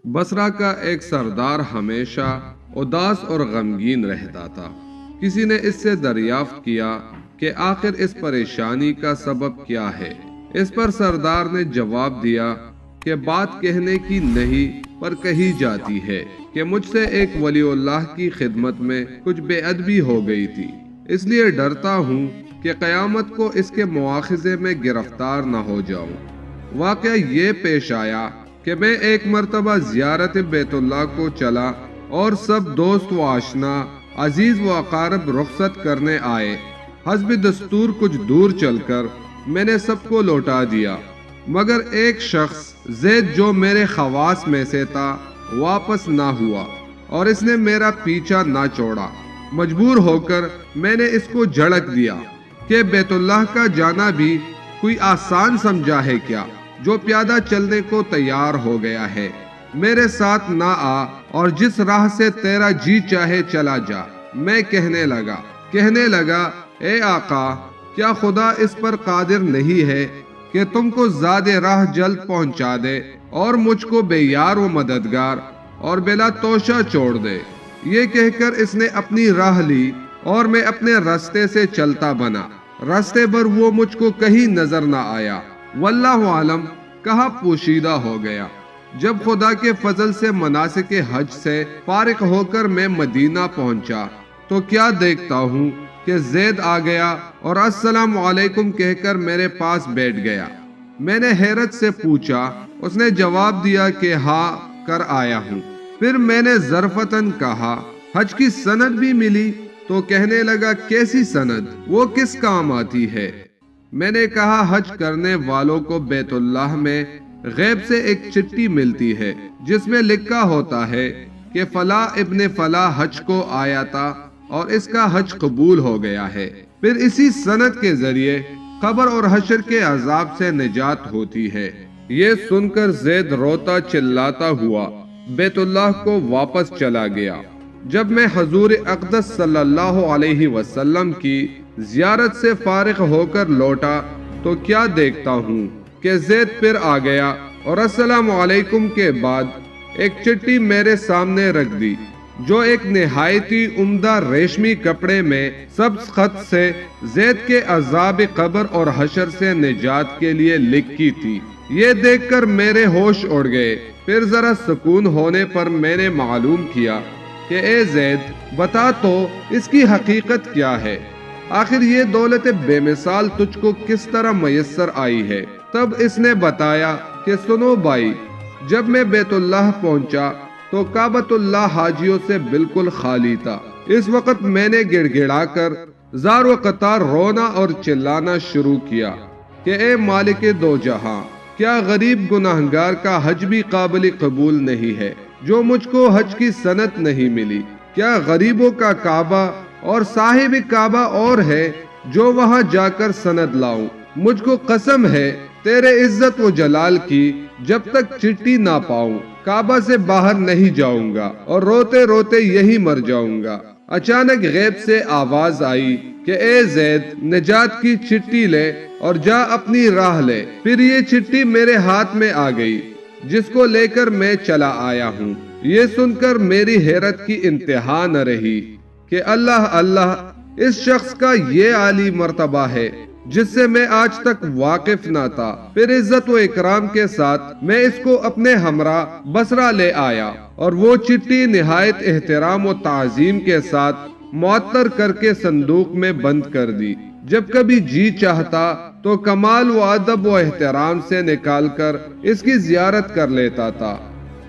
بصرہ کا ایک سردار ہمیشہ اداس اور غمگین رہتا تھا۔ کسی نے اس سے دریافت کیا کہ آخر اس پریشانی کا سبب کیا ہے۔ اس پر سردار نے جواب دیا کہ بات کہنے کی نہیں پر کہی جاتی ہے کہ مجھ سے ایک ولی اللہ کی خدمت میں کچھ بے ادبی ہو گئی تھی، اس لیے ڈرتا ہوں کہ قیامت کو اس کے مواخذے میں گرفتار نہ ہو جاؤں۔ واقعہ یہ پیش آیا کہ میں ایک مرتبہ زیارت بیت اللہ کو چلا اور سب دوست و آشنا، عزیز و اقارب رخصت کرنے آئے۔ حسب دستور کچھ دور چل کر میں نے سب کو لوٹا دیا، مگر ایک شخص زید جو میرے خواص میں سے تھا واپس نہ ہوا اور اس نے میرا پیچھا نہ چھوڑا۔ مجبور ہو کر میں نے اس کو جھڑک دیا کہ بیت اللہ کا جانا بھی کوئی آسان سمجھا ہے کیا، جو پیادہ چلنے کو تیار ہو گیا ہے؟ میرے ساتھ نہ آ اور جس راہ سے تیرا جی چاہے چلا جا۔ میں کہنے لگا اے آقا، کیا خدا اس پر قادر نہیں ہے کہ تم کو زیادہ راہ جلد پہنچا دے اور مجھ کو بے یار و مددگار اور بلا توشہ چھوڑ دے؟ یہ کہہ کر اس نے اپنی راہ لی اور میں اپنے راستے سے چلتا بنا۔ راستے پر وہ مجھ کو کہیں نظر نہ آیا، واللہ عالم کہاں پوشیدہ ہو گیا۔ جب خدا کے فضل سے مناسک حج سے فارغ ہو کر میں مدینہ پہنچا تو کیا دیکھتا ہوں کہ زید آ گیا اور السلام علیکم کہہ کر میرے پاس بیٹھ گیا۔ میں نے حیرت سے پوچھا، اس نے جواب دیا کہ ہاں کر آیا ہوں۔ پھر میں نے ظرفتاً کہا حج کی سند بھی ملی؟ تو کہنے لگا کیسی سند؟ وہ کس کام آتی ہے؟ میں نے کہا حج کرنے والوں کو بیت اللہ میں غیب سے ایک چٹھی ملتی ہے جس میں لکھا ہوتا ہے کہ فلاں ابن فلاں حج کو آیا تھا اور اس کا حج قبول ہو گیا ہے۔ پھر اسی سند کے ذریعے قبر اور حشر کے عذاب سے نجات ہوتی ہے۔ یہ سن کر زید روتا چلاتا ہوا بیت اللہ کو واپس چلا گیا۔ جب میں حضور اقدس صلی اللہ علیہ وسلم کی زیارت سے فارغ ہو کر لوٹا تو کیا دیکھتا ہوں کہ زید پھر آ گیا اور السلام علیکم کے بعد ایک چٹھی میرے سامنے رکھ دی، جو ایک نہایت ہی عمدہ ریشمی کپڑے میں سبز خط سے زید کے عذاب قبر اور حشر سے نجات کے لیے لکھی تھی۔ یہ دیکھ کر میرے ہوش اڑ گئے۔ پھر ذرا سکون ہونے پر میں نے معلوم کیا کہ اے زید، بتا تو اس کی حقیقت کیا ہے؟ آخر یہ دولت بے مثال تجھ کو کس طرح میسر آئی ہے؟ تب اس نے بتایا کہ سنو بھائی، جب میں بیت اللہ پہنچا تو کعبۃ اللہ حاجیوں سے بالکل خالی تھا۔ اس وقت میں نے گڑ گڑا کر زار و قطار رونا اور چلانا شروع کیا کہ اے مالک دو جہاں، کیا غریب گناہگار کا حج بھی قابل قبول نہیں ہے جو مجھ کو حج کی سند نہیں ملی؟ کیا غریبوں کا کعبہ اور صاحب کعبہ اور ہے جو وہاں جا کر سند لاؤں؟ مجھ کو قسم ہے تیرے عزت و جلال کی، جب تک چٹھی نہ پاؤں کعبہ سے باہر نہیں جاؤں گا اور روتے روتے یہی مر جاؤں گا۔ اچانک غیب سے آواز آئی کہ اے زید، نجات کی چٹھی لے اور جا اپنی راہ لے۔ پھر یہ چٹھی میرے ہاتھ میں آ گئی جس کو لے کر میں چلا آیا ہوں۔ یہ سن کر میری حیرت کی انتہا نہ رہی کہ اللہ، اس شخص کا یہ عالی مرتبہ ہے جس سے میں آج تک واقف نہ تھا۔ پھر عزت و اکرام کے ساتھ میں اس کو اپنے ہمراہ بصرہ لے آیا اور وہ چٹھی نہایت احترام و تعظیم کے ساتھ معطر کر کے صندوق میں بند کر دی۔ جب کبھی جی چاہتا تو کمال و ادب و احترام سے نکال کر اس کی زیارت کر لیتا تھا،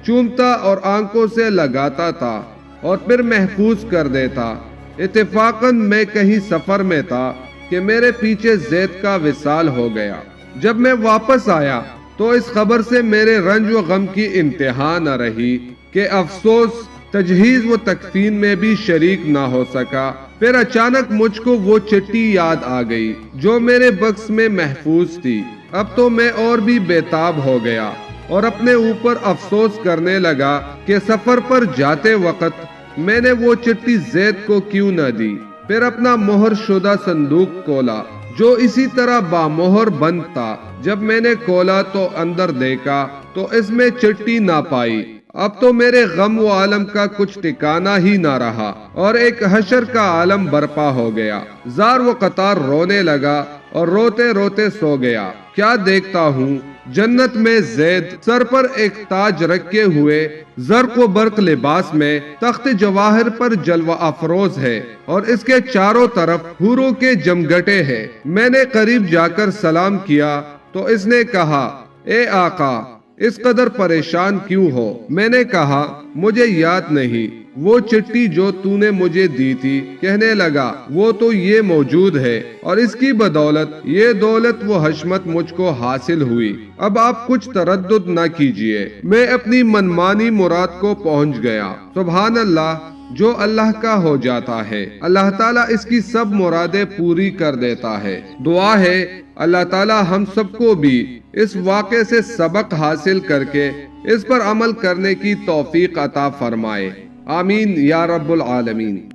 چومتا اور آنکھوں سے لگاتا تھا اور پھر محفوظ کر دیتا۔ اتفاقاً میں کہیں سفر میں تھا کہ میرے پیچھے زید کا وصال ہو گیا۔ جب میں واپس آیا تو اس خبر سے میرے رنج و غم کی انتہا نہ رہی کہ افسوس تجہیز و تکفین میں بھی شریک نہ ہو سکا۔ پھر اچانک مجھ کو وہ چٹھی یاد آ گئی جو میرے بکس میں محفوظ تھی۔ اب تو میں اور بھی بےتاب ہو گیا اور اپنے اوپر افسوس کرنے لگا کہ سفر پر جاتے وقت میں نے وہ چٹھی زید کو کیوں نہ دی۔ پھر اپنا مہر شدہ صندوق کھولا جو اسی طرح بامہر بند تھا۔ جب میں نے کھولا تو اندر دیکھا تو اس میں چٹھی نہ پائی۔ اب تو میرے غم و عالم کا کچھ ٹھکانہ ہی نہ رہا اور ایک حشر کا عالم برپا ہو گیا۔ زار و قطار رونے لگا اور روتے روتے سو گیا۔ کیا دیکھتا ہوں جنت میں زید سر پر ایک تاج رکھے ہوئے زرق و برق لباس میں تخت جواہر پر جلوہ افروز ہے اور اس کے چاروں طرف حوروں کے جمگٹے ہیں۔ میں نے قریب جا کر سلام کیا تو اس نے کہا، اے آقا اس قدر پریشان کیوں ہو؟ میں نے کہا، مجھے یاد نہیں وہ چٹھی جو تو نے مجھے دی تھی۔ کہنے لگا، وہ تو یہ موجود ہے اور اس کی بدولت یہ دولت و حشمت مجھ کو حاصل ہوئی۔ اب آپ کچھ تردد نہ کیجئے، میں اپنی منمانی مراد کو پہنچ گیا۔ سبحان اللہ، جو اللہ کا ہو جاتا ہے اللہ تعالیٰ اس کی سب مرادیں پوری کر دیتا ہے۔ دعا ہے اللہ تعالیٰ ہم سب کو بھی اس واقعے سے سبق حاصل کر کے اس پر عمل کرنے کی توفیق عطا فرمائے۔ آمین یا رب العالمین۔